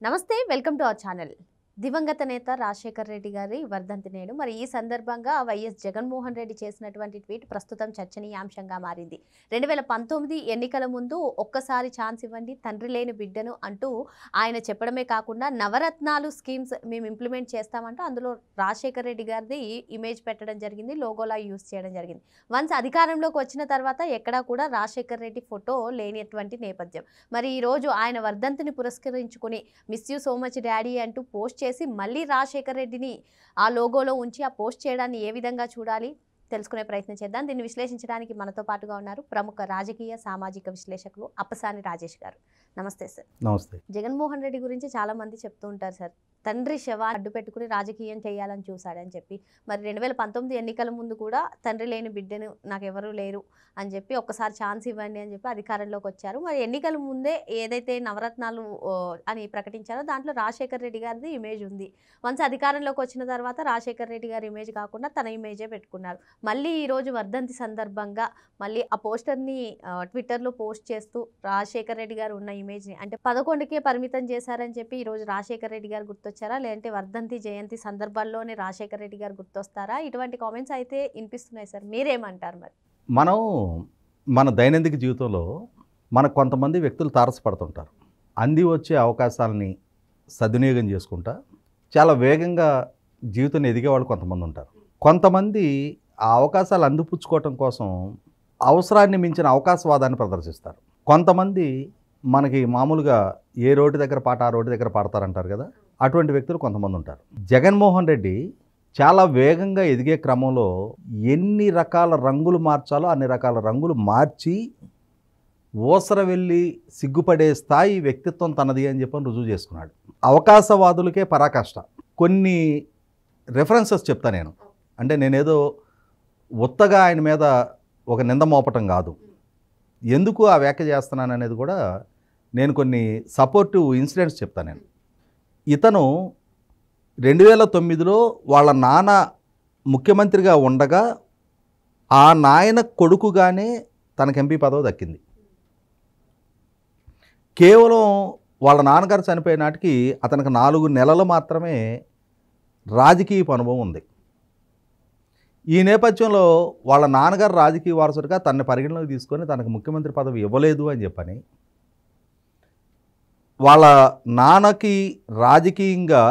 నమస్తే welcome to our channel. దివంగత నేత రాజశేఖర్ రెడ్డి గారి వర్ధంతి నేడు. మరి ఈ సందర్భంగా వైఎస్ జగన్మోహన్ రెడ్డి చేసినటువంటి ట్వీట్ ప్రస్తుతం చర్చనీయాంశంగా మారింది. 2019 ఎన్నికల ముందు ఒక్కసారి ఛాన్స్ ఇవ్వండి తండ్రి లేని బిడ్డను అంటూ ఆయన చెప్పడమే కాకుండా నవరత్నాలు స్కీమ్స్ మేము ఇంప్లిమెంట్ చేస్తామంటూ అందులో రాజశేఖర్ రెడ్డి గారిది ఇమేజ్ పెట్టడం జరిగింది, లోగోలా యూజ్ చేయడం జరిగింది. వన్స్ అధికారంలోకి వచ్చిన తర్వాత ఎక్కడా కూడా రాజశేఖర్ రెడ్డి ఫోటో లేనిటువంటి నేపథ్యం. మరి ఈరోజు ఆయన వర్ధంతిని పురస్కరించుకుని miss you so much daddy అంటూ పోస్ట్ చేసి మళ్ళీ రాజశేఖర్ రెడ్డిని ఆ లోగోలో ఉంచి ఆ పోస్ట్ చేయడాన్ని ఏ విధంగా చూడాలి తెలుసుకునే ప్రయత్నం చేద్దాం. దీన్ని విశ్లేషించడానికి మనతో పాటుగా ఉన్నారు ప్రముఖ రాజకీయ సామాజిక విశ్లేషకులు అప్పసాని రాజేష్ గారు. నమస్తే సార్. నమస్తే. జగన్మోహన్ రెడ్డి గురించి చాలా మంది చెప్తూ ఉంటారు సార్, తండ్రి శవాన్ని అడ్డు పెట్టుకుని రాజకీయం చేయాలని చూశాడని చెప్పి. మరి 2019 ఎన్నికల ముందు కూడా తండ్రి లేని బిడ్డను నాకెవరూ లేరు అని చెప్పి ఒక్కసారి ఛాన్స్ ఇవ్వండి అని చెప్పి అధికారంలోకి వచ్చారు. మరి ఎన్నికల ముందే ఏదైతే నవరత్నాలు అని ప్రకటించారో దాంట్లో రాజశేఖర్ రెడ్డి గారిది ఇమేజ్ ఉంది. వన్స్ అధికారంలోకి వచ్చిన తర్వాత రాజశేఖర్ రెడ్డి గారి ఇమేజ్ కాకుండా తన ఇమేజే పెట్టుకున్నారు. మళ్ళీ ఈరోజు వర్ధంతి సందర్భంగా మళ్ళీ ఆ పోస్టర్ని ట్విట్టర్లో పోస్ట్ చేస్తూ రాజశేఖర్ రెడ్డి గారు ఉన్న ఇమేజ్ని అంటే 11కే పరిమితం చేశారని చెప్పి ఈరోజు రాజశేఖర్ రెడ్డి గారు గుర్తొచ్చారా, లేదంటే వర్ధంతి జయంతి సందర్భాల్లోనే రాజశేఖర్ రెడ్డి గారు గుర్తొస్తారా? ఇటువంటి కామెంట్స్ అయితే వినిపిస్తున్నాయి సార్, మీరేమంటారు? మరి మనం మన దైనందిక జీవితంలో మనకు కొంతమంది వ్యక్తులు తారసపడుతుంటారు. అంది వచ్చే అవకాశాలని సద్వినియోగం చేసుకుంటా చాలా వేగంగా జీవితం ఎదిగే వాళ్ళు కొంతమంది ఉంటారు. కొంతమంది ఆ అవకాశాలు అందిపుచ్చుకోవటం కోసం అవసరాన్ని మించిన అవకాశవాదాన్ని ప్రదర్శిస్తారు. కొంతమంది మనకి మామూలుగా ఏ రోడ్డు దగ్గర పాట ఆ రోడ్డు దగ్గర పాడతారంటారు కదా, అటువంటి వ్యక్తులు కొంతమంది ఉంటారు. జగన్మోహన్ రెడ్డి చాలా వేగంగా ఎదిగే క్రమంలో ఎన్ని రకాల రంగులు మార్చాలో అన్ని రకాల రంగులు మార్చి ఓసర వెళ్ళి సిగ్గుపడే స్థాయి వ్యక్తిత్వం తనది అని చెప్పని రుజువు చేసుకున్నాడు. అవకాశవాదులకే పరాకాష్ట. కొన్ని రెఫరెన్సెస్ చెప్తా నేను, అంటే నేనేదో ఉత్తగా ఆయన మీద ఒక నింద మోపటం కాదు. ఎందుకు ఆ వ్యాఖ్య చేస్తున్నాను అనేది కూడా నేను కొన్ని సపోర్టివ్ ఇన్సిడెంట్స్ చెప్తాను. నేను ఇతను 2009లో వాళ్ళ నాన్న ముఖ్యమంత్రిగా ఉండగా ఆ నాయన కొడుకుగానే తనకు ఎంపీ పదవి దక్కింది. కేవలం వాళ్ళ నాన్నగారు చనిపోయే నాటికి అతనికి 4 నెలలు మాత్రమే రాజకీయ అనుభవం ఉంది. ఈ నేపథ్యంలో వాళ్ళ నాన్నగారు రాజకీయ వారసుడిగా తనని పరిగణలోకి తీసుకొని తనకు ముఖ్యమంత్రి పదవి ఇవ్వలేదు అని చెప్పని వాళ్ళ నాన్నకి రాజకీయంగా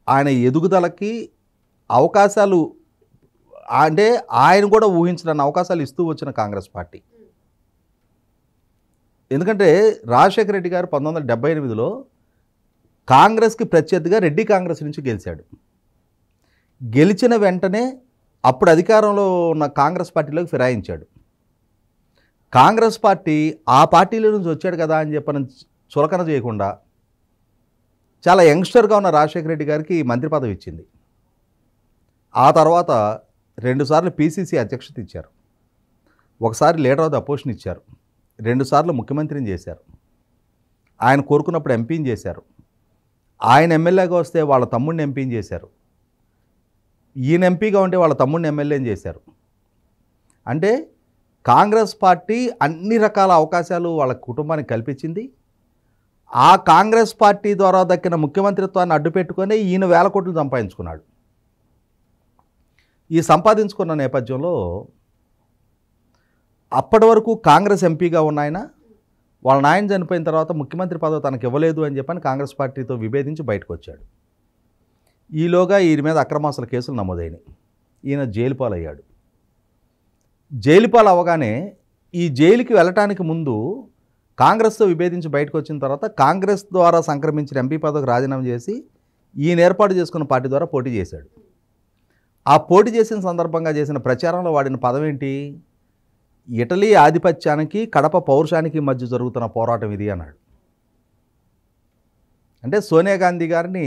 ఆయన ఎదుగుదలకి అవకాశాలు అంటే ఆయన కూడా ఊహించడానికి అవకాశాలు ఇస్తూ వచ్చిన కాంగ్రెస్ పార్టీ. ఎందుకంటే రాజశేఖర రెడ్డి గారు 1978లో కాంగ్రెస్కి ప్రత్యర్థిగా రెడ్డి కాంగ్రెస్ నుంచి గెలిచాడు. గెలిచిన వెంటనే అప్పుడు అధికారంలో ఉన్న కాంగ్రెస్ పార్టీలోకి ఫిరాయించాడు. కాంగ్రెస్ పార్టీ ఆ పార్టీలో నుంచి వచ్చాడు కదా అని చెప్పని చులకన చేయకుండా చాలా యంగ్స్టర్గా ఉన్న రాజశేఖర రెడ్డి గారికి మంత్రి పదవి ఇచ్చింది. ఆ తర్వాత 2 సార్లు పీసీసీ అధ్యక్షత ఇచ్చారు, ఒకసారి లీడర్ ఆఫ్ ది అపోజిషన్ ఇచ్చారు, 2 సార్లు ముఖ్యమంత్రిని చేశారు, ఆయన కోరుకున్నప్పుడు ఎంపీని చేశారు, ఆయన ఎమ్మెల్యేగా వస్తే వాళ్ళ తమ్ముడిని ఎంపీని చేశారు, ఈయన ఎంపీగా ఉంటే వాళ్ళ తమ్ముడిని ఎమ్మెల్యేని చేశారు. అంటే కాంగ్రెస్ పార్టీ అన్ని రకాల అవకాశాలు వాళ్ళ కుటుంబానికి కల్పించింది. ఆ కాంగ్రెస్ పార్టీ ద్వారా దక్కిన ముఖ్యమంత్రిత్వాన్ని అడ్డుపెట్టుకొని ఈయన 1000 కోట్లు సంపాదించుకున్నాడు. ఈ సంపాదించుకున్న నేపథ్యంలో అప్పటి వరకు కాంగ్రెస్ ఎంపీగా ఉన్న ఆయన వాళ్ళ నాయన చనిపోయిన తర్వాత ముఖ్యమంత్రి పదవి తనకు ఇవ్వలేదు అని చెప్పని కాంగ్రెస్ పార్టీతో విభేదించి బయటకు వచ్చాడు. ఈలోగా ఈయన మీద అక్రమాస్తుల కేసులు నమోదైనాయి. ఈయన జైలు పాలయ్యాడు. జైలు పాలు అవ్వగానే ఈ జైలుకి వెళ్ళటానికి ముందు కాంగ్రెస్తో విభేదించి బయటకు వచ్చిన తర్వాత కాంగ్రెస్ ద్వారా సంక్రమించిన ఎంపీ పదవికి రాజీనామా చేసి ఈయన ఏర్పాటు చేసుకున్న పార్టీ ద్వారా పోటీ చేశాడు. ఆ పోటీ చేసిన సందర్భంగా చేసిన ప్రచారంలో వాడిన పదం ఏంటి? ఇటలీ ఆధిపత్యానికి కడప పౌరుషానికి మధ్య జరుగుతున్న పోరాటం ఇది అన్నాడు. అంటే సోనియా గాంధీ గారిని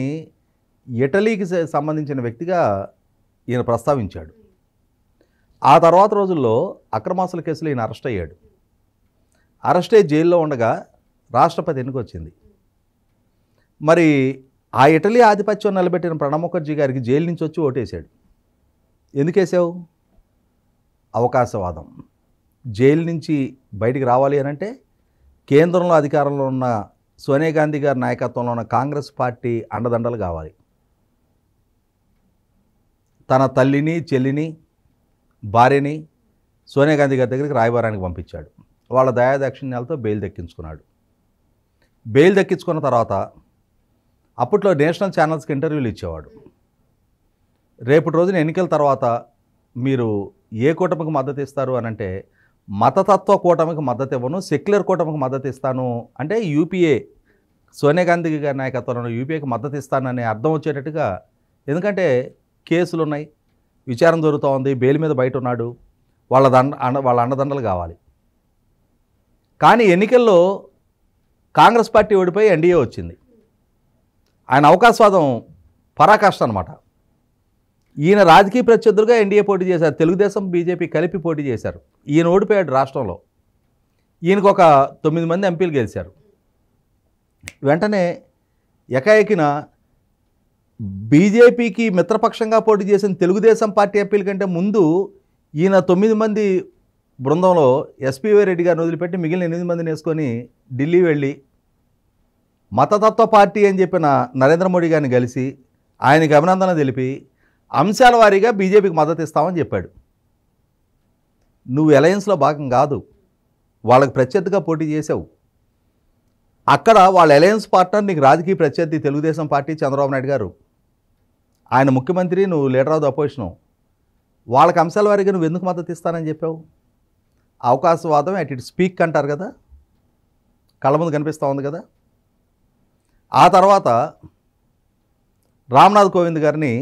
ఇటలీకి సంబంధించిన వ్యక్తిగా ఈయన ప్రస్తావించాడు. ఆ తర్వాత రోజుల్లో అక్రమాస్తుల కేసులో ఈయన అరెస్ట్ అయ్యాడు. అరెస్ట్ అయ్యి జైల్లో ఉండగా రాష్ట్రపతి ఎన్నిక వచ్చింది. మరి ఆ ఇటలీ ఆధిపత్యం నిలబెట్టిన ప్రణబ్ ముఖర్జీ గారికి జైలు నుంచి వచ్చి ఓటేశాడు. ఎందుకేసావు? అవకాశవాదం. జైలు నుంచి బయటికి రావాలి అని అంటే కేంద్రంలో అధికారంలో ఉన్న సోనియా గాంధీ గారి నాయకత్వంలో ఉన్న కాంగ్రెస్ పార్టీ అండదండలు కావాలి. తన తల్లిని, చెల్లిని, భార్యని సోనియా గాంధీ గారి దగ్గరికి రాయబారానికి పంపించాడు. వాళ్ళ దయాదాక్షిణ్యాలతో బెయిల్ దక్కించుకున్నాడు. బెయిల్ దక్కించుకున్న తర్వాత అప్పట్లో నేషనల్ ఛానల్స్కి ఇంటర్వ్యూలు ఇచ్చేవాడు. రేపటి రోజున ఎన్నికల తర్వాత మీరు ఏ కూటమికి మద్దతు ఇస్తారు అని అంటే, మతతత్వ కూటమికి మద్దతు ఇవ్వను, సెక్యులర్ కూటమికి మద్దతు ఇస్తాను అంటే యూపీఏ, సోనియా గాంధీ గారి నాయకత్వంలో యూపీఏకి మద్దతు ఇస్తాననే అర్థం వచ్చేటట్టుగా, ఎందుకంటే కేసులు ఉన్నాయి, విచారణ జరుగుతూ ఉంది, బెయిల్ మీద బయట ఉన్నాడు, వాళ్ళ అండదండలు కావాలి. కానీ ఎన్నికల్లో కాంగ్రెస్ పార్టీ ఓడిపోయి ఎన్డీఏ వచ్చింది. ఆయన అవకాశవాదం పరాకాష్ట అనమాట. ఈయన రాజకీయ ప్రత్యర్థులుగా ఎన్డీఏ పోటీ చేశారు, తెలుగుదేశం బీజేపీ కలిపి పోటీ చేశారు. ఈయన ఓడిపోయాడు రాష్ట్రంలో. ఈయనకు ఒక 9 మంది ఎంపీలు గెలిచారు. వెంటనే ఎకాఎకిన బీజేపీకి మిత్రపక్షంగా పోటీ చేసిన తెలుగుదేశం పార్టీ ఎంపీల కంటే ముందు ఈయన 9 మంది బృందంలో ఎస్పీవై రెడ్డి గారిని వదిలిపెట్టి మిగిలిన 8 మందిని వేసుకొని ఢిల్లీ వెళ్ళి మతతత్వ పార్టీ అని చెప్పిన నరేంద్ర మోడీ గారిని కలిసి ఆయనకి అభినందన తెలిపి అంశాల వారీగా బీజేపీకి మద్దతు ఇస్తామని చెప్పాడు. నువ్వు అలయన్స్లో భాగం కాదు, వాళ్ళకి ప్రత్యర్థిగా పోటీ చేసావు. అక్కడ వాళ్ళ అలయన్స్ పార్ట్నర్ నీకు రాజకీయ ప్రత్యర్థి తెలుగుదేశం పార్టీ, చంద్రబాబు నాయుడు గారు. ఆయన ముఖ్యమంత్రి, నువ్వు లీడర్ ఆఫ్ ద అపోజిషను. వాళ్ళకి అంశాల వారీగా నువ్వు ఎందుకు మద్దతు ఇస్తానని చెప్పావు? అవకాశవాదం అట్ ఇట్ స్పీక్ అంటారు కదా, కళ్ళ ముందు కనిపిస్తూ ఉంది కదా. ఆ తర్వాత రామ్నాథ్ కోవింద్ గారిని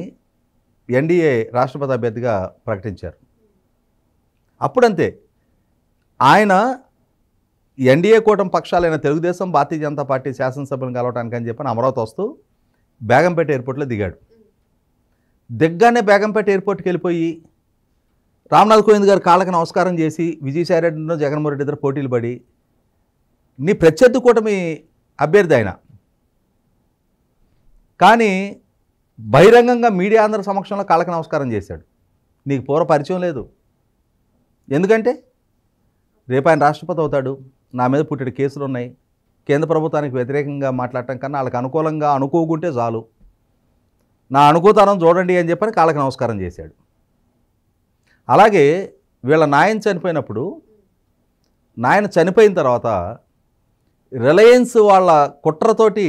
ఎన్డీఏ రాష్ట్రపతి అభ్యర్థిగా ప్రకటించారు. అప్పుడంతే ఆయన ఎన్డీఏ కూటమి పక్షాలైన తెలుగుదేశం, భారతీయ జనతా పార్టీ శాసనసభ్యులను కలవటానికి అని చెప్పని అమరావతి వస్తూ బేగంపేట ఎయిర్పోర్ట్లో దిగాడు. దిగ్గానే బేగంపేట ఎయిర్పోర్ట్కి వెళ్ళిపోయి రామ్నాథ్ కోవింద్ గారు కాళ్ళకి నమస్కారం చేసి విజయసాయి రెడ్డిలో జగన్మోహన్ రెడ్డి ఇద్దరు పోటీలు పడి, నీ ప్రత్యర్థి కూటమి అభ్యర్థి ఆయన, కానీ బహిరంగంగా మీడియా అందరి సమక్షంలో కాళ్ళకి నమస్కారం చేశాడు. నీకు పూర్వ పరిచయం లేదు. ఎందుకంటే రేపు ఆయన రాష్ట్రపతి అవుతాడు, నా మీద పుట్టిన కేసులు ఉన్నాయి, కేంద్ర ప్రభుత్వానికి వ్యతిరేకంగా మాట్లాడటం కన్నా వాళ్ళకి అనుకూలంగా అనుకోకుంటే చాలు, నా అనుకూతనం చూడండి అని చెప్పని కాళ్ళకి నమస్కారం చేశాడు. అలాగే వీళ్ళ నాయన చనిపోయినప్పుడు, నాయన చనిపోయిన తర్వాత రిలయన్స్ వాళ్ళ కుట్రతోటి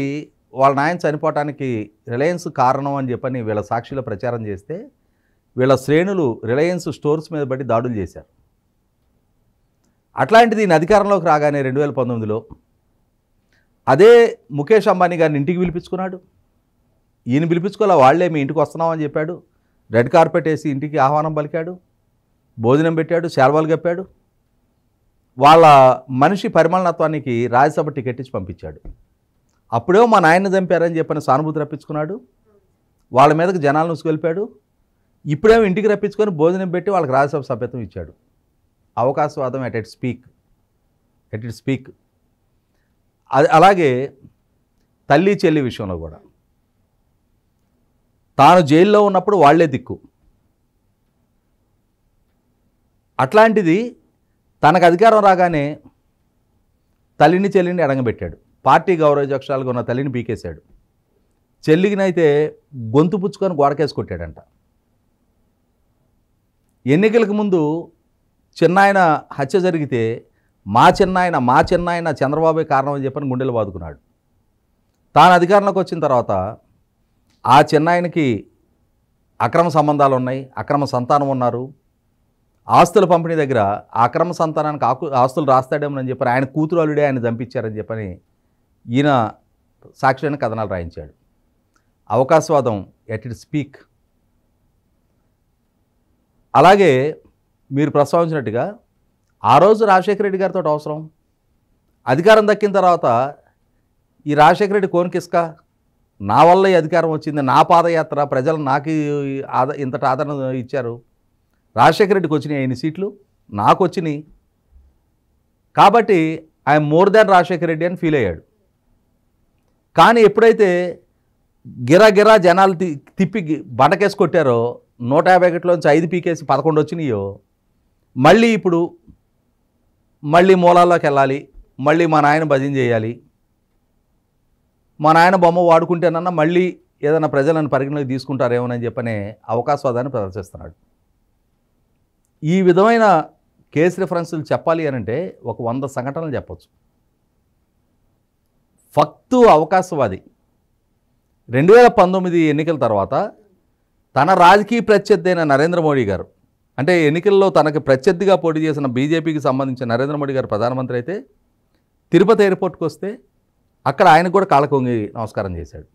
వాళ్ళ నాయన చనిపోవటానికి రిలయన్స్ కారణం అని చెప్పని వీళ్ళ సాక్షిలో ప్రచారం చేస్తే వీళ్ళ శ్రేణులు రిలయన్స్ స్టోర్స్ మీద బట్టి దాడులు చేశారు. అట్లాంటిది ఈయన అధికారంలోకి రాగానే 2019లో అదే ముఖేష్ అంబానీ గారిని ఇంటికి పిలిపించుకున్నాడు. ఈయన పిలిపించుకోలే, వాళ్ళే మీ ఇంటికి వస్తున్నామని చెప్పాడు. రెడ్ కార్పెట్ వేసి ఇంటికి ఆహ్వానం పలికాడు, భోజనం పెట్టాడు, శాల్వాలు కప్పాడు. వాళ్ళ మనిషి పరిమళనత్వానికి రాజ్యసభ టికెట్ ఇచ్చి పంపించాడు. అప్పుడేమో మా నాయన్ని చంపారని చెప్పని సానుభూతి రప్పించుకున్నాడు, వాళ్ళ మీదకి జనాలను ఉసుకెళ్ళిపాడు. ఇప్పుడేమో ఇంటికి రప్పించుకొని భోజనం పెట్టి వాళ్ళకి రాజ్యసభ సభ్యత్వం ఇచ్చాడు. అవకాశవాదం ఎట్ ఇట్ స్పీక్. అది అలాగే తల్లి చెల్లి విషయంలో కూడా తాను జైల్లో ఉన్నప్పుడు వాళ్లే దిక్కు. అట్లాంటిది తనకు అధికారం రాగానే తల్లిని చెల్లిని అడగబెట్టాడు. పార్టీ గౌరవజక్షాలుగా ఉన్న తల్లిని పీకేశాడు. చెల్లికినైతే గొంతు పుచ్చుకొని గోడకేసి కొట్టాడంట. ఎన్నికలకు ముందు చిన్నాయన హత్య జరిగితే మా చిన్నాయన చంద్రబాబే కారణం అని చెప్పని గుండెలు బాదుకున్నాడు. తాను అధికారంలోకి వచ్చిన తర్వాత ఆ చిన్నాయనకి అక్రమ సంబంధాలు ఉన్నాయి, అక్రమ సంతానం ఉన్నారు, ఆస్తుల పంపిణీ దగ్గర అక్రమ సంతానానికి ఆస్తులు రాస్తాడేమని చెప్పని ఆయన కూతురు అల్లుడే ఆయన చంపించారని చెప్పని ఈయన సాక్షిని కథనాలు రాయించాడు. అవకాశవాదం ఎట్ ఇట్ స్పీక్. అలాగే మీరు ప్రస్తావించినట్టుగా ఆ రోజు రాజశేఖర రెడ్డి గారితో అవసరం, అధికారం దక్కిన తర్వాత ఈ రాజశేఖర రెడ్డి కోన్కిస్క, నా వల్ల ఈ అధికారం వచ్చింది, నా పాదయాత్ర, ప్రజలు నాకు ఇంతటి ఆదరణ ఇచ్చారు, రాజశేఖర రెడ్డికి వచ్చినాయి 5 సీట్లు, నాకు వచ్చినాయి, కాబట్టి I'm more than Rajasekhara Reddy అని ఫీల్ అయ్యాడు. కానీ ఎప్పుడైతే గిరా జనాలు తిప్పి బండకేసి కొట్టారో, 151లోంచి 5 పీకేసి 11 వచ్చినాయో, మళ్ళీ మూలాల్లోకి వెళ్ళాలి, మళ్ళీ మా నాయన భజన చేయాలి, మా నాయన బొమ్మ వాడుకుంటేనన్నా మళ్ళీ ఏదైనా ప్రజలను పరిగణలోకి తీసుకుంటారేమోనని చెప్పనే అవకాశవాదాన్ని ప్రదర్శిస్తున్నాడు. ఈ విధమైన కేసు రిఫరెన్సులు చెప్పాలి అనంటే ఒక 100 సంఘటనలు చెప్పొచ్చు. ఫక్తు అవకాశవాది 2019 ఎన్నికల తర్వాత తన రాజకీయ ప్రత్యర్థి అయిన నరేంద్ర మోడీ గారు, అంటే ఎన్నికల్లో తనకు ప్రత్యర్థిగా పోటీ చేసిన బీజేపీకి సంబంధించిన నరేంద్ర మోడీ గారు ప్రధానమంత్రి అయితే తిరుపతి ఎయిర్పోర్ట్కి వస్తే అక్కడ ఆయనకు కూడా కాళ్ళకొంగి నమస్కారం చేశాడు.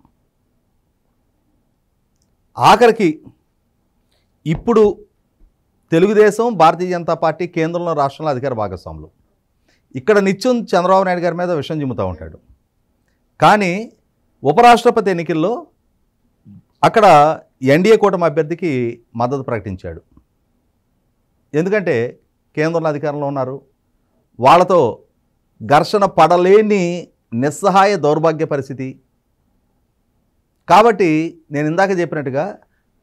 ఆఖరికి ఇప్పుడు తెలుగుదేశం, భారతీయ జనతా పార్టీ కేంద్రంలో, రాష్ట్రంలో అధికార భాగస్వాములు. ఇక్కడ నిత్యం చంద్రబాబు నాయుడు గారి మీద విషం చిమ్ముతూ ఉంటాడు. కానీ ఉపరాష్ట్రపతి ఎన్నికల్లో అక్కడ ఎన్డీఏ కూటమి అభ్యర్థికి మద్దతు ప్రకటించాడు. ఎందుకంటే కేంద్రంలో అధికారంలో ఉన్నారు, వాళ్ళతో ఘర్షణ పడలేని నిస్సహాయ దౌర్భాగ్య పరిస్థితి. కాబట్టి నేను ఇందాక చెప్పినట్టుగా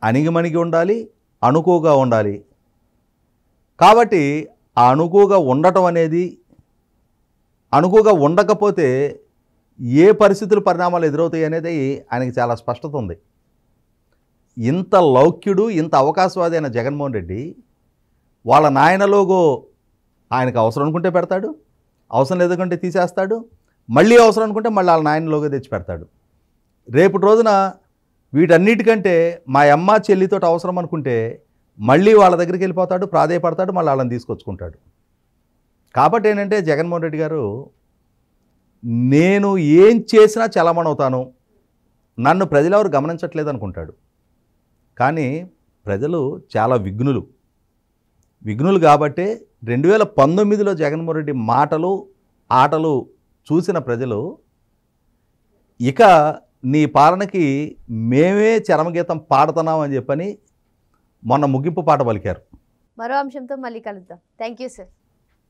అణిగిమణిగి ఉండాలి, అణుకుగా ఉండాలి. కాబట్టి ఆ అణుకుగా ఉండటం అనేది, అణుకుగా ఉండకపోతే ఏ పరిస్థితులు పరిణామాలు ఎదురవుతాయి అనేది ఆయనకి చాలా స్పష్టత ఉంది. ఇంత లౌక్యుడు, ఇంత అవకాశవాది అయిన జగన్మోహన్ రెడ్డి వాళ్ళ నాయన లోగో ఆయనకు అవసరం అనుకుంటే పెడతాడు, అవసరం లేదనుకుంటే తీసేస్తాడు, మళ్ళీ అవసరం అనుకుంటే మళ్ళీ వాళ్ళ నాయన లోగో తెచ్చి పెడతాడు. రేపటి రోజున వీటన్నిటికంటే మా అమ్మ చెల్లితో అవసరం అనుకుంటే మళ్ళీ వాళ్ళ దగ్గరికి వెళ్ళిపోతాడు, ప్రాధేయపడతాడు, మళ్ళీ వాళ్ళని తీసుకొచ్చుకుంటాడు. కాబట్టి ఏంటంటే జగన్మోహన్ రెడ్డి గారు నేను ఏం చేసినా చలమణవుతాను, నన్ను ప్రజలు ఎవరు గమనించట్లేదు అనుకుంటాడు. కానీ ప్రజలు చాలా విఘ్నులు కాబట్టే 2019లో జగన్మోహన్ రెడ్డి మాటలు ఆటలు చూసిన ప్రజలు ఇక నీ పాలనకి మేమే చరమగీతం పాడుతున్నాం అని చెప్పని మొన్న ముగింపు పాట పలికారు. మరో అంశంతో మళ్ళీ కలుద్దాం. Thank you sir.